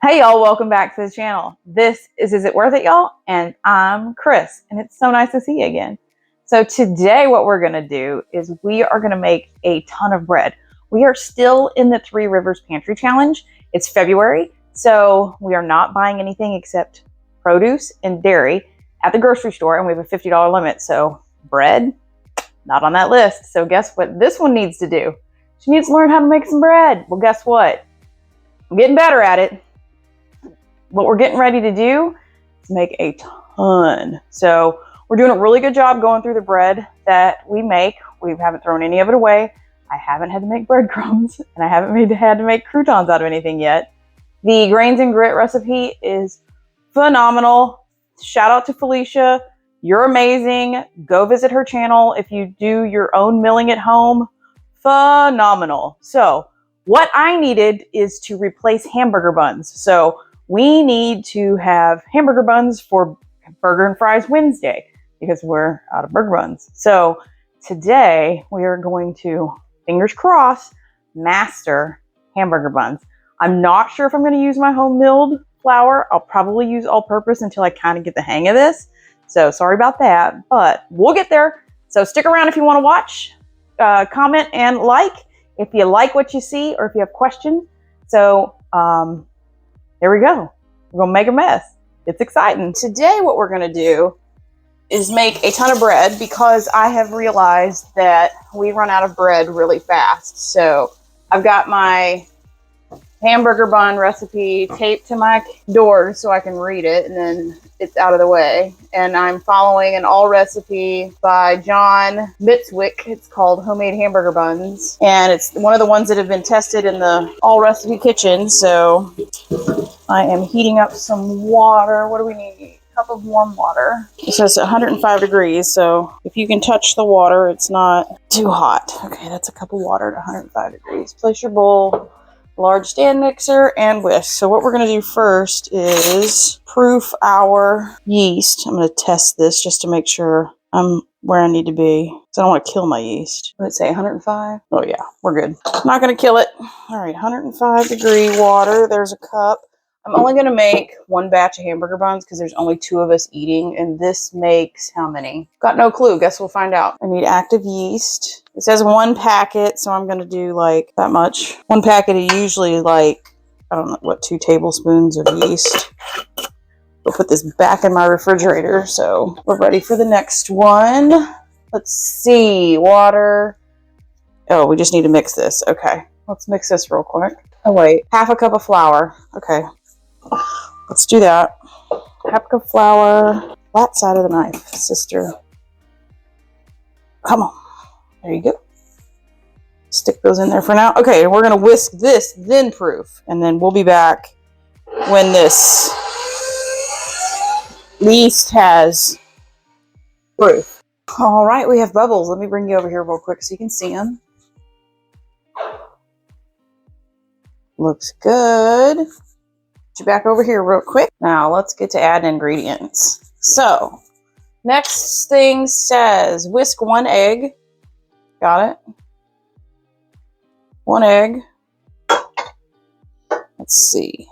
Hey y'all, welcome back to the channel. This is It Worth It, y'all? And I'm Chris, and it's so nice to see you again. So today what we're gonna do is we are gonna make a ton of bread. We are still in the Three Rivers Pantry Challenge. It's February, so we are not buying anything except produce and dairy at the grocery store, and we have a $50 limit, so bread, not on that list. So guess what this one needs to do? She needs to learn how to make some bread. Well, guess what? I'm getting better at it. What we're getting ready to do is make a ton. So we're doing a really good job going through the bread that we make. We haven't thrown any of it away. I haven't had to make breadcrumbs, and I haven't had to make croutons out of anything yet. The grains and grit recipe is phenomenal. Shout out to Felicia. You're amazing. Go visit her channel if you do your own milling at home. Phenomenal. So what I needed is to replace hamburger buns. So we need to have hamburger buns for Burger and Fries Wednesday because we're out of burger buns. So today we are going to, fingers crossed, master hamburger buns. I'm not sure if I'm going to use my home milled flour. I'll probably use all-purpose until I kind of get the hang of this. So sorry about that, but we'll get there. So stick around if you want to watch, comment, and like if you like what you see or if you have questions. So there we go. We're gonna make a mess. It's exciting. Today what we're gonna do is make a ton of bread because I have realized that we run out of bread really fast. So I've got my hamburger bun recipe taped to my door so I can read it, and then it's out of the way. And I'm following an all recipe by John Mitzwick. It's called Homemade Hamburger Buns, and it's one of the ones that have been tested in the all recipe kitchen. So I am heating up some water. What do we need? A cup of warm water. It says 105 degrees, so if you can touch the water, it's not too hot. Okay, that's a cup of water at 105 degrees. Place your bowl, large stand mixer, and whisk. So what we're going to do first is proof our yeast. I'm going to test this just to make sure I'm where I need to be, because I don't want to kill my yeast. Let's say 105. Oh yeah, we're good. Not going to kill it. All right, 105 degree water. There's a cup. I'm only going to make one batch of hamburger buns because there's only 2 of us eating, and this makes how many? Got no clue. Guess we'll find out. I need active yeast. It says 1 packet, so I'm going to do like that much. 1 packet is usually like, I don't know, what, 2 tablespoons of yeast. We'll put this back in my refrigerator, so we're ready for the next one. Let's see, water. Oh, we just need to mix this. Okay, let's mix this real quick. Oh wait, half a cup of flour. Okay, let's do that. Half a cup of flour. Flat side of the knife, sister. Come on. There you go. Stick those in there for now. Okay, we're going to whisk this, then proof. And then we'll be back when this yeast has proof. All right, we have bubbles. Let me bring you over here real quick so you can see them. Looks good. Get you back over here real quick. Now let's get to adding ingredients. So next thing says whisk 1 egg. Got it? 1 egg. Let's see.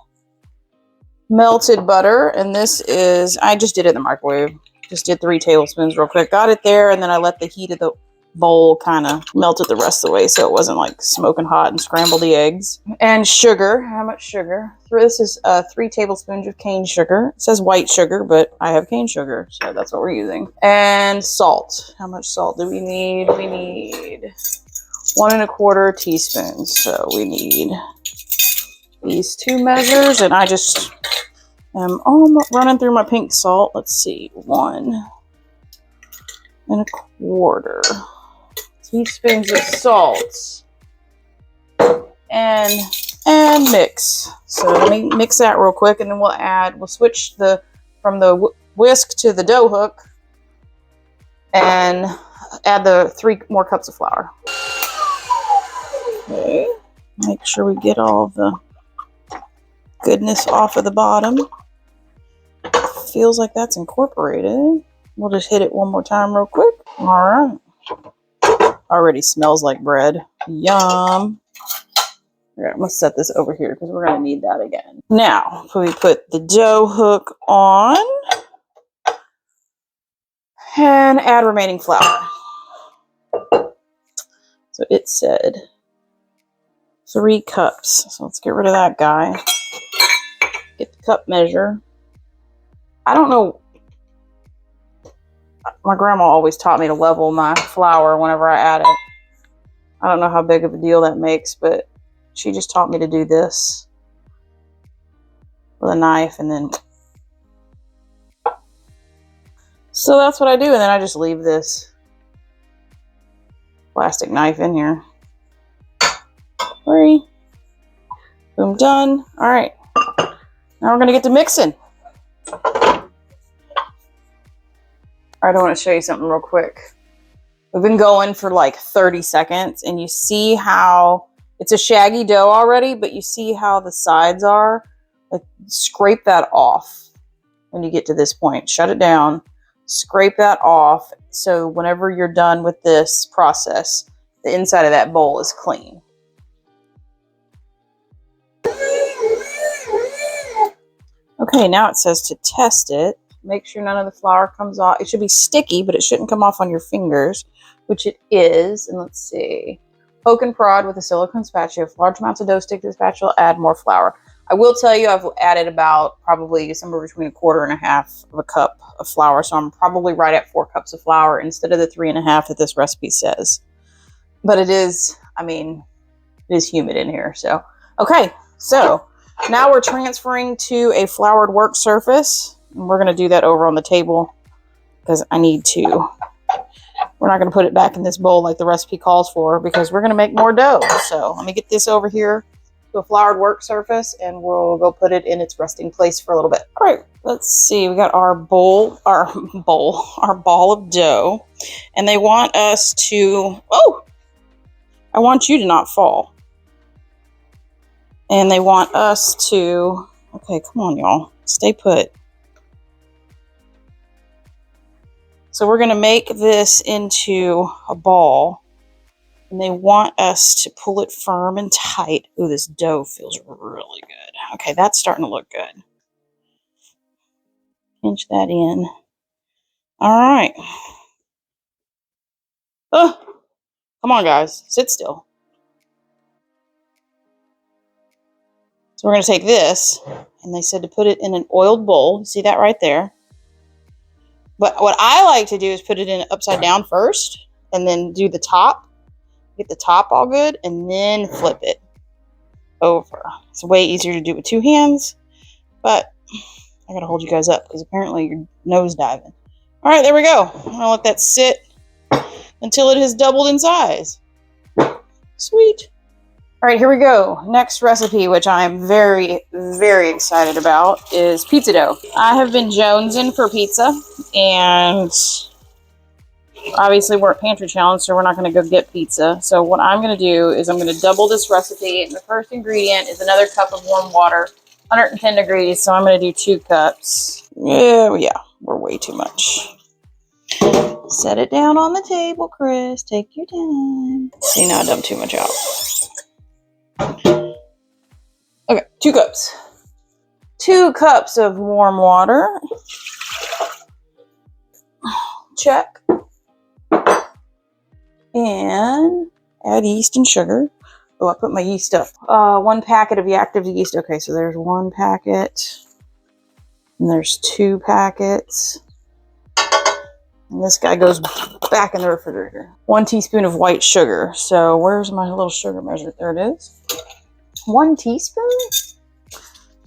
Melted butter, and this is, I just did it in the microwave. Just did 3 tablespoons real quick. Got it there, and then I let the heat of the bowl kind of melted the rest of the way so it wasn't like smoking hot and scrambled the eggs. And sugar. How much sugar? This is 3 tablespoons of cane sugar. It says white sugar, but I have cane sugar, so that's what we're using. And salt. How much salt do we need? We need 1 1/4 teaspoons. So we need these 2 measures, and I just am running through my pink salt. Let's see, 1 1/4 teaspoons of salt, and mix. So let me mix that real quick, and then we'll switch from the whisk to the dough hook, and add the 3 more cups of flour. Okay, make sure we get all the goodness off of the bottom. Feels like that's incorporated. We'll just hit it one more time real quick. All right. Already smells like bread. Yum. I'm gonna set this over here because we're gonna need that again. Now, we put the dough hook on and add remaining flour. So it said 3 cups. So let's get rid of that guy. Get the cup measure. I don't know. My grandma always taught me to level my flour whenever I add it. I don't know how big of a deal that makes, but she just taught me to do this with a knife and then. So that's what I do, and then I just leave this plastic knife in here. 3. Boom, done. All right. Now we're gonna get to mixing. All right, I want to show you something real quick. We've been going for like 30 seconds, and you see how it's a shaggy dough already, but you see how the sides are? Like, scrape that off when you get to this point. Shut it down. Scrape that off, so whenever you're done with this process, the inside of that bowl is clean. Okay, now it says to test it. Make sure none of the flour comes off. It should be sticky, but it shouldn't come off on your fingers, which it is. And let's see. Poke and prod with a silicone spatula. If large amounts of dough stick to the spatula, add more flour. I will tell you, I've added about probably somewhere between 1/4 and 1/2 of a cup of flour. So I'm probably right at 4 cups of flour instead of the 3 1/2 that this recipe says. But it is, I mean, it is humid in here. So, okay. So now we're transferring to a floured work surface. And we're going to do that over on the table because I need to. We're not going to put it back in this bowl like the recipe calls for because we're going to make more dough. So let me get this over here to a floured work surface and we'll go put it in its resting place for a little bit. All right, let's see. We got our ball of dough, and they want us to, I want you to not fall. And they want us to, okay, come on, y'all. Stay put. So we're going to make this into a ball. And they want us to pull it firm and tight. Ooh, this dough feels really good. Okay, that's starting to look good. Pinch that in. All right. Oh, come on, guys. Sit still. So we're going to take this, and they said to put it in an oiled bowl. See that right there? But what I like to do is put it in upside down first, and then do the top. Get the top all good, and then flip it over. It's way easier to do with 2 hands, but I gotta hold you guys up because apparently you're nose diving. All right, there we go. I'm gonna let that sit until it has doubled in size. Sweet. All right, here we go. Next recipe, which I'm very, very excited about, is pizza dough. I have been jonesing for pizza, and obviously we're at Pantry Challenge, so we're not going to go get pizza. So what I'm going to do is I'm going to double this recipe. And the first ingredient is another cup of warm water, 110 degrees. So I'm going to do 2 cups. Yeah, we're way too much. Set it down on the table, Chris. Take your time. See, now I dumped too much out. Okay, 2 cups. 2 cups of warm water. Check. And add yeast and sugar. Oh, I put my yeast up. 1 packet of active yeast. Okay, so there's 1 packet. And there's 2 packets. And this guy goes back in the refrigerator. 1 teaspoon of white sugar. So where's my little sugar measure? There it is. 1 teaspoon?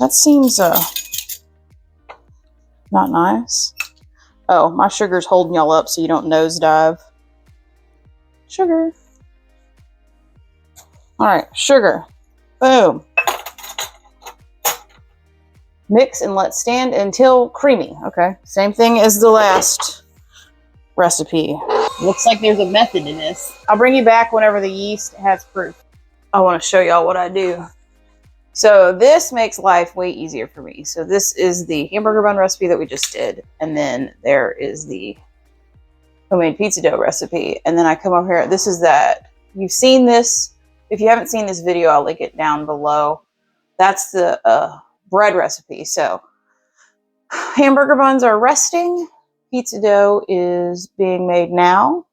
That seems not nice. Oh, my sugar's holding y'all up so you don't nosedive. Sugar. All right, sugar. Boom. Mix and let stand until creamy. Okay, same thing as the last recipe. Looks like there's a method to this. I'll bring you back whenever the yeast has proof. I want to show y'all what I do. So this makes life way easier for me. So this is the hamburger bun recipe that we just did. And then there is the homemade pizza dough recipe. And then I come over here. This is that. You've seen this If you haven't seen this video, I'll link it down below. That's the bread recipe. So hamburger buns are resting. Pizza dough is being made now.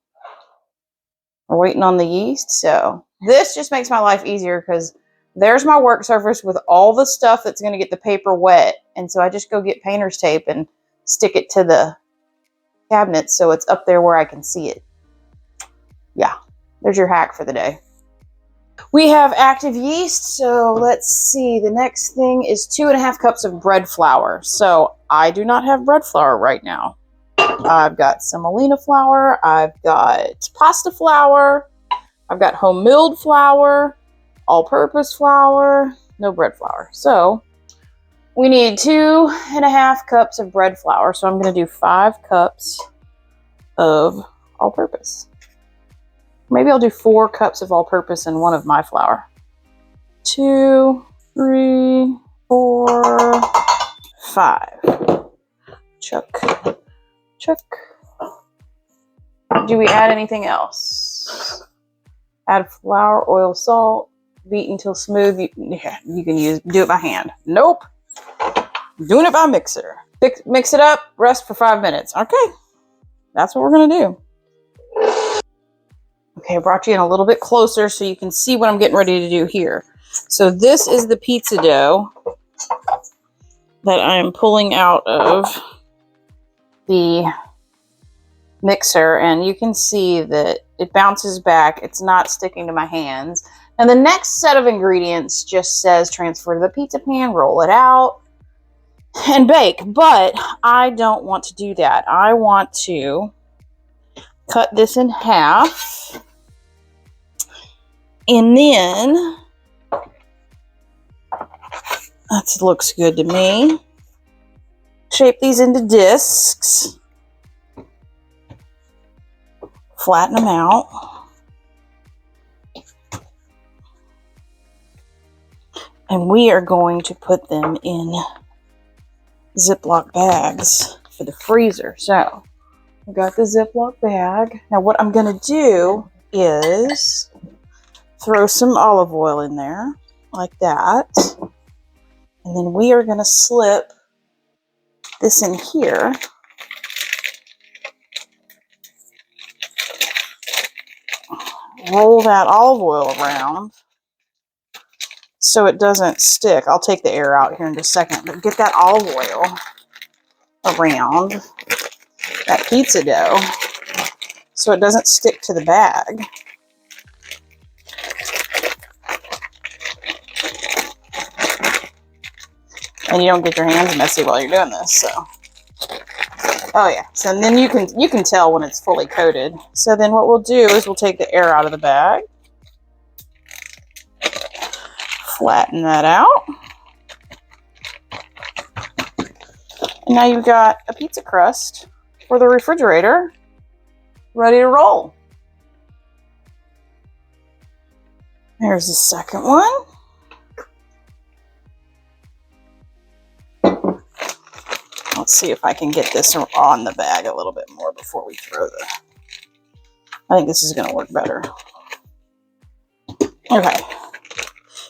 We're waiting on the yeast. So this just makes my life easier because there's my work surface with all the stuff that's going to get the paper wet. And so I just go get painter's tape and stick it to the cabinet so it's up there where I can see it. Yeah, there's your hack for the day. We have active yeast, so let's see. The next thing is 2.5 cups of bread flour. So I do not have bread flour right now. I've got semolina flour, I've got pasta flour, I've got home milled flour, all-purpose flour, no bread flour. So we need 2.5 cups of bread flour. So I'm going to do 5 cups of all-purpose. Maybe I'll do 4 cups of all-purpose and 1 of my flour. 2, 3, 4, 5. Chuck. Chuck. Do we add anything else? Add flour, oil, salt, beat until smooth. You can do it by hand. Nope. I'm doing it by mixer. Mix it up, rest for 5 minutes. Okay. That's what we're going to do. Okay, I brought you in a little bit closer so you can see what I'm getting ready to do here. So this is the pizza dough that I'm pulling out of the mixer, and you can see that it bounces back. It's not sticking to my hands. And the next set of ingredients just says transfer to the pizza pan, roll it out, and bake. But I don't want to do that. I want to cut this in half. And then, that looks good to me. Shape these into discs. Flatten them out. And we are going to put them in Ziploc bags for the freezer. So, I got the Ziploc bag. Now what I'm going to do is throw some olive oil in there, like that. And then we are going to slip this in here. Roll that olive oil around so it doesn't stick. I'll take the air out here in just a second, but get that olive oil around that pizza dough so it doesn't stick to the bag. And you don't get your hands messy while you're doing this, so. Oh yeah, so then you can tell when it's fully coated. So then what we'll do is we'll take the air out of the bag. Flatten that out. And now you've got a pizza crust for the refrigerator ready to roll. There's the second one. Let's see if I can get this on the bag a little bit more before we throw the... I think this is going to work better. Okay.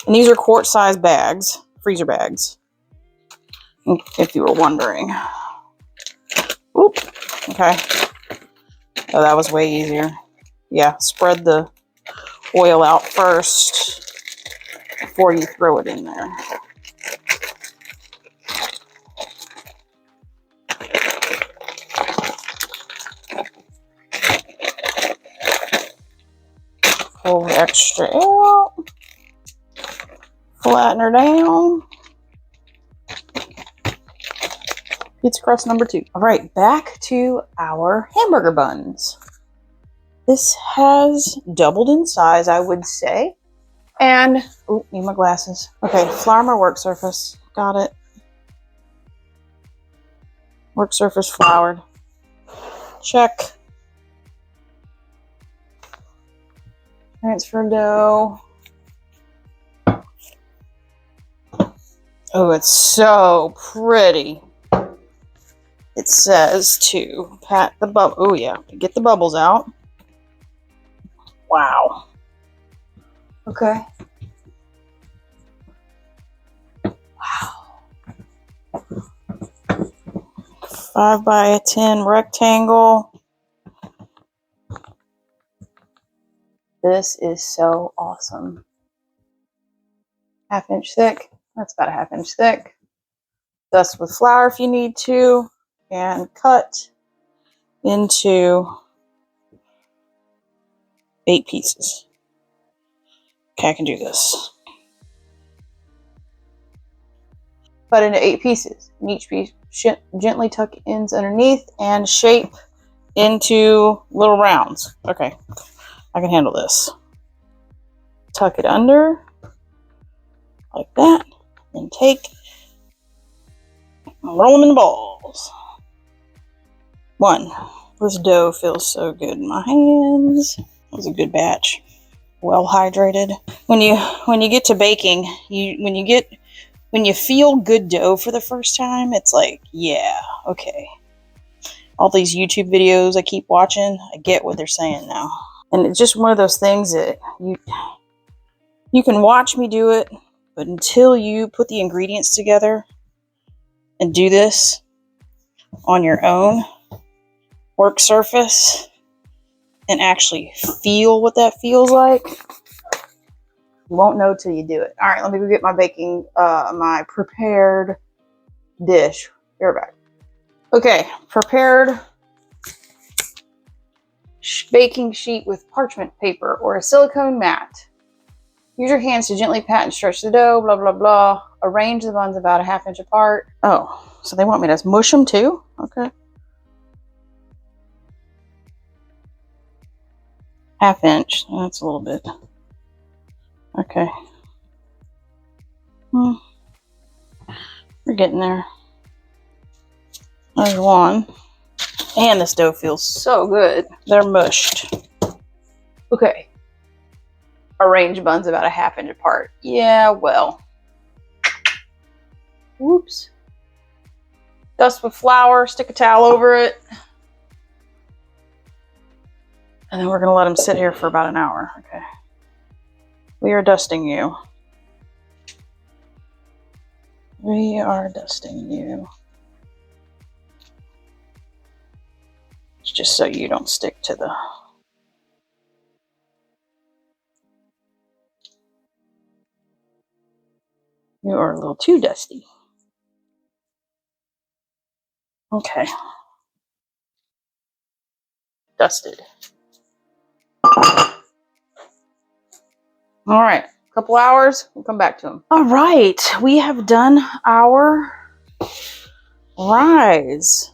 And these are quart-size bags, freezer bags, if you were wondering. Oop. Okay. Oh, that was way easier. Yeah, spread the oil out first before you throw it in there. Pull the extra air out. Flatten her down. Pizza crust number 2. All right, back to our hamburger buns. This has doubled in size, I would say. And, oh, need my glasses. Okay, flour my work surface. Got it. Work surface floured. Check. Transfer dough. Oh, it's so pretty. It says to pat the bubble. Oh yeah, to get the bubbles out. Wow. Okay. Wow. 5 by 10 rectangle. This is so awesome. 1/2 inch thick. That's about a 1/2 inch thick. Dust with flour if you need to, and cut into 8 pieces. Okay, I can do this. Cut into 8 pieces. And each piece gently tuck ends underneath and shape into little rounds. Okay, I can handle this. Tuck it under like that, and take and roll them in balls. 1. This dough feels so good in my hands. That was a good batch. Well hydrated. When you get to baking, when you feel good dough for the first time, it's like, yeah, okay. All these YouTube videos I keep watching, I get what they're saying now. And it's just one of those things that you can watch me do it, but until you put the ingredients together and do this on your own work surface and actually feel what that feels like, you won't know till you do it. All right, let me go get my my prepared dish. Be right back. Okay, prepared baking sheet with parchment paper or a silicone mat. Use your hands to gently pat and stretch the dough, blah, blah, blah. Arrange the buns about a 1/2 inch apart. Oh, so they want me to mush them too? Okay. 1/2 inch, that's a little bit. Okay. We're getting there. There's one. And this dough feels so good. They're mushed. Okay. Arrange buns about a 1/2 inch apart. Yeah, well. Whoops. Dust with flour, stick a towel over it. And then we're going to let them sit here for about an hour. Okay. We are dusting you. We are dusting you. It's just so you don't stick to the... You are a little too dusty. Okay. Dusted. All right. A couple hours. We'll come back to them. All right. We have done our rise.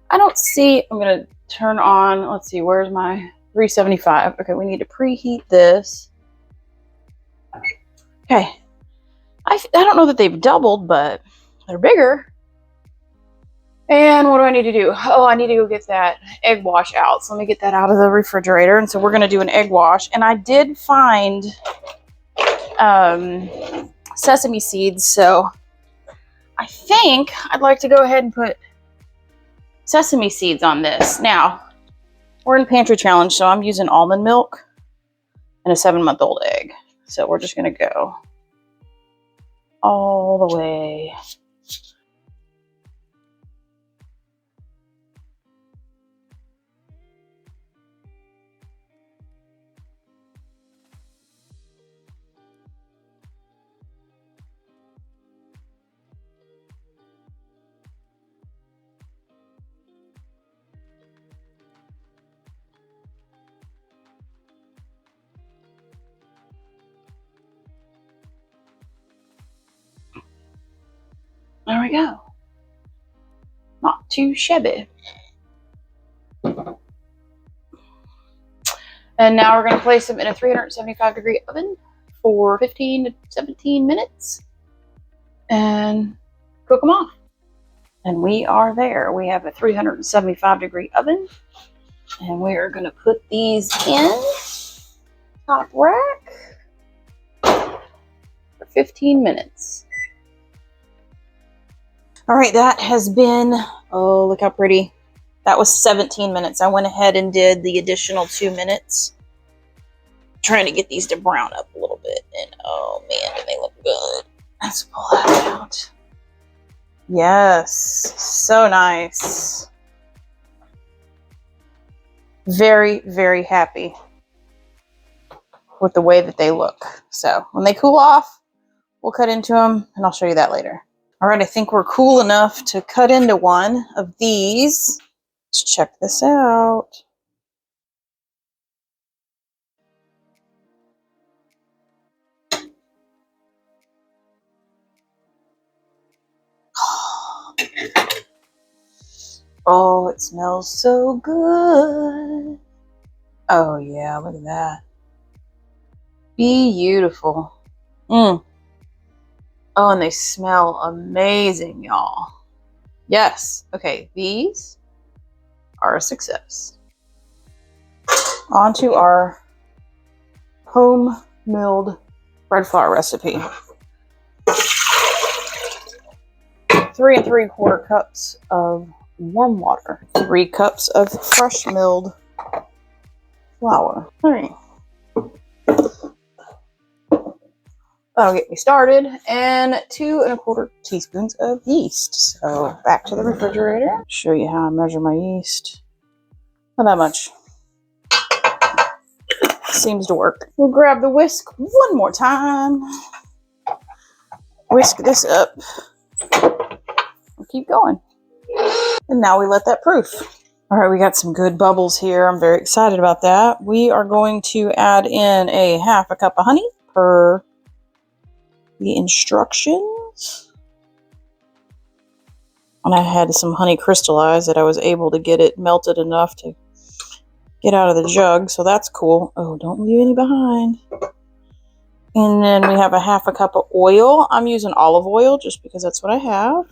I don't see... I'm going to turn on... Let's see. Where's my 375? Okay. We need to preheat this. Okay. I don't know that they've doubled, but they're bigger. And what do I need to do? Oh, I need to go get that egg wash out. So let me get that out of the refrigerator. And so we're going to do an egg wash. And I did find sesame seeds. So I think I'd like to go ahead and put sesame seeds on this. Now, we're in Pantry Challenge, so I'm using almond milk and a 7-month-old egg. So we're just going to go all the way. There we go. Not too shabby. And now we're going to place them in a 375-degree oven for 15 to 17 minutes and cook them off. And we are there. We have a 375-degree oven, and we are going to put these in top rack for 15 minutes. All right, that has been, oh, look how pretty. That was 17 minutes. I went ahead and did the additional 2 minutes. trying to get these to brown up a little bit. And oh man, do they look good. Let's pull that out. Yes, so nice. Very, very happy with the way that they look. So when they cool off, we'll cut into them and I'll show you that later. All right, I think we're cool enough to cut into one of these. Let's check this out. Oh, it smells so good. Oh yeah, look at that. Beautiful. Oh, and they smell amazing, y'all. Yes. Okay, these are a success. On to our home milled bread flour recipe. 3 3/4 cups of warm water. 3 cups of fresh milled flour. All right. That'll get me started. And 2 1/4 teaspoons of yeast. So back to the refrigerator. Show you how I measure my yeast. Not that much. Seems to work. We'll grab the whisk one more time. Whisk this up. We'll keep going. And now we let that proof. All right, we got some good bubbles here. I'm very excited about that. We are going to add in a 1/2 cup of honey per the instructions. And I had some honey crystallized that I was able to get it melted enough to get out of the jug, so that's cool. Oh, don't leave any behind. And then we have a 1/2 cup of oil. I'm using olive oil just because that's what I have.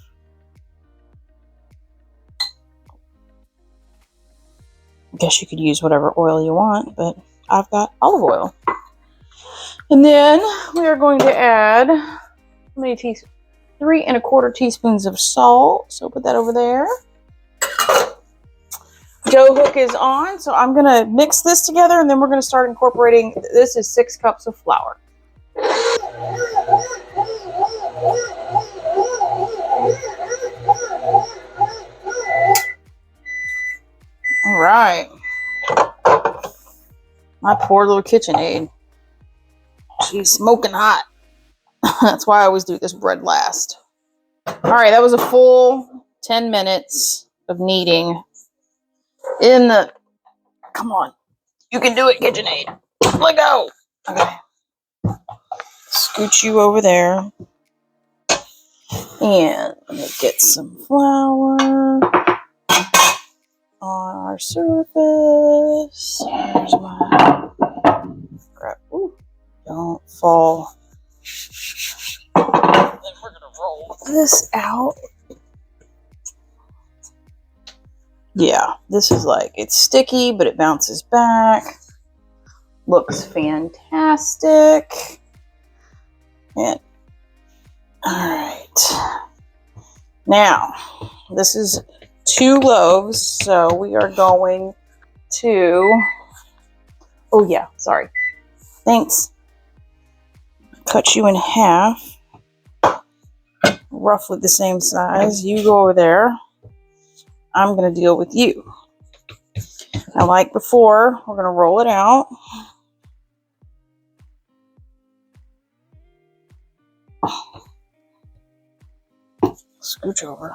I guess you could use whatever oil you want, but I've got olive oil. And then we are going to add how many teaspoons? 3 1/4 teaspoons of salt. So put that over there. Dough hook is on, so I'm going to mix this together and then we're going to start incorporating. This is 6 cups of flour. All right. My poor little KitchenAid. She's smoking hot. That's why I always do this bread last. All right, that was a full 10 minutes of kneading in the... Come on. You can do it, KitchenAid. Let go. Okay. Scoot you over there. And let me get some flour on our surface. There's my crap. Ooh, don't fall. Then we're gonna roll this out. Yeah, this is like, it's sticky, but it bounces back. Looks fantastic. And all right. Now, this is 2 loaves, so we are going to, oh yeah, sorry. Thanks. Cut you in half. Roughly the same size. You go over there. I'm going to deal with you. Now, like before, we're going to roll it out. Scooch over.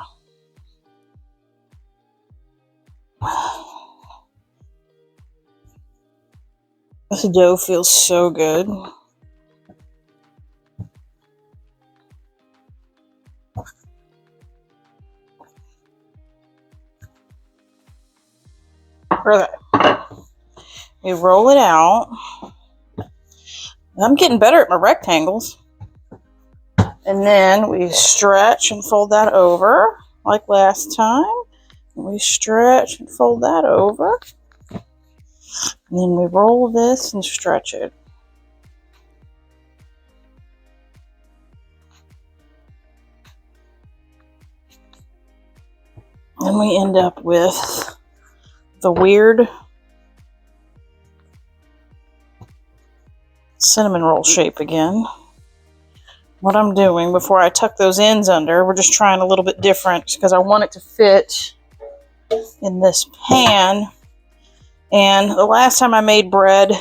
This dough feels so good. Okay. We roll it out. I'm getting better at my rectangles. And then we stretch and fold that over like last time. We stretch and fold that over. And then we roll this and stretch it. And we end up with the weird cinnamon roll shape again. What I'm doing before I tuck those ends under, we're just trying a little bit different because I want it to fit in this pan. And the last time I made bread,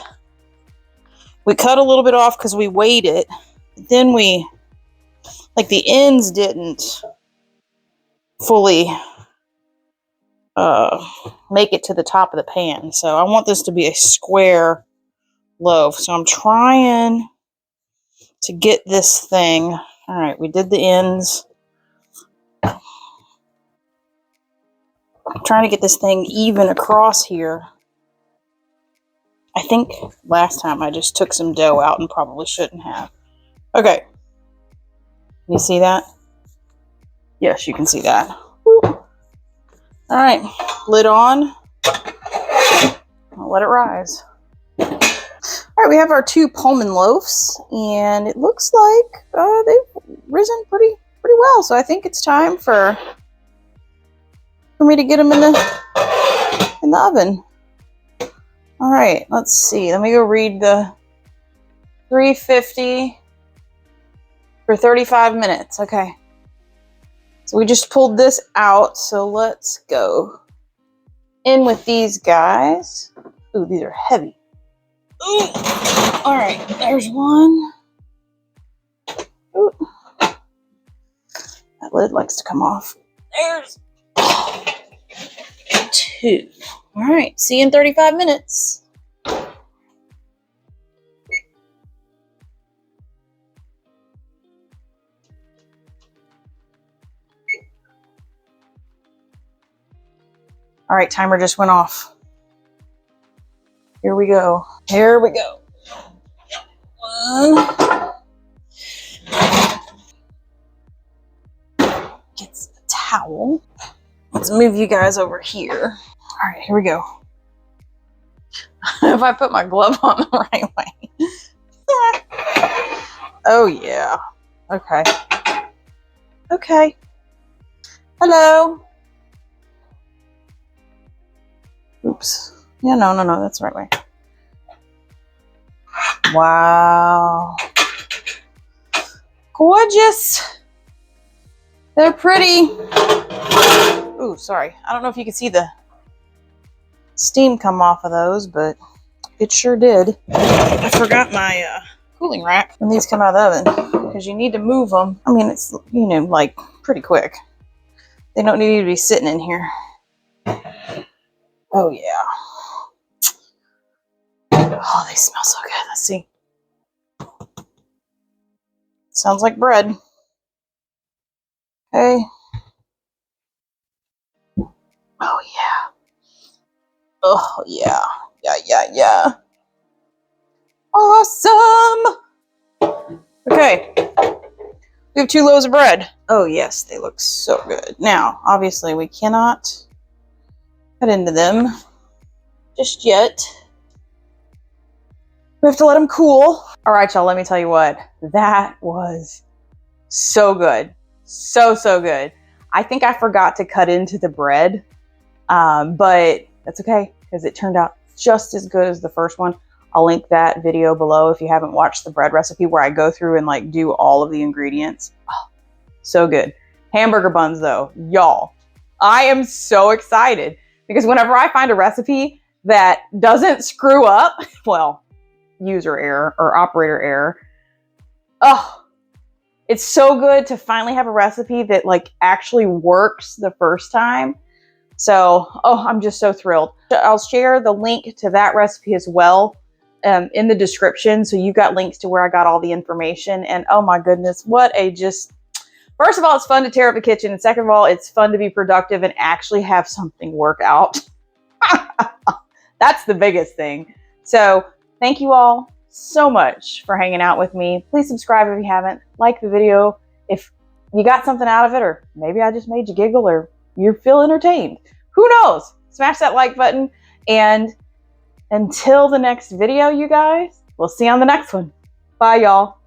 we cut a little bit off because we weighed it. Then the ends didn't fully make it to the top of the pan. So I want this to be a square loaf. So I'm trying to get this thing. All right, we did the ends. I'm trying to get this thing even across here. I think last time I just took some dough out and probably shouldn't have. Okay. You see that? Yes, you can see that. Woo. All right, lid on. I'll let it rise. All right, we have our 2 Pullman loaves, and it looks like they've risen pretty well. So I think it's time for me to get them in the oven. All right, let's see. Let me go read the 350 for 35 minutes. Okay. So we just pulled this out. So let's go in with these guys. Ooh, these are heavy. Ooh. All right, there's one. Ooh. That lid likes to come off. There's 2. All right, see you in 35 minutes. All right, timer just went off. Here we go. Here we go. 1. Gets the towel. Let's move you guys over here. All right, here we go. If I put my glove on the right way. Oh, yeah. Okay. Okay. Hello. Oops. Yeah, no, that's the right way. Wow. Gorgeous. They're pretty. Ooh, sorry. I don't know if you can see the steam come off of those, but it sure did. I forgot my cooling rack when these come out of the oven because you need to move them. I mean, it's, like pretty quick. They don't need to be sitting in here. Oh, yeah. Oh, they smell so good. Let's see. Sounds like bread. Okay. Oh, yeah. Oh, yeah. Yeah. Awesome. Okay. We have 2 loaves of bread. Oh, yes. They look so good. Now, obviously, we cannot cut into them just yet. We have to let them cool. All right, y'all, let me tell you what. That was so good. So good. I think I forgot to cut into the bread, but that's okay because it turned out just as good as the first one. I'll link that video below if you haven't watched the bread recipe where I go through and do all of the ingredients. Oh, so good. Hamburger buns though, y'all, I am so excited because whenever I find a recipe that doesn't screw up, well, user error or operator error, oh, it's so good to finally have a recipe that actually works the first time. So, oh, I'm just so thrilled. I'll share the link to that recipe as well in the description. So you got links to where I got all the information. And oh my goodness, what a first of all, it's fun to tear up the kitchen. And second of all, it's fun to be productive and actually have something work out. That's the biggest thing. So thank you all so much for hanging out with me. Please subscribe if you haven't. Like the video if you got something out of it, or maybe I just made you giggle or you feel entertained. Who knows? Smash that like button. And until the next video, you guys, we'll see you on the next one. Bye, y'all.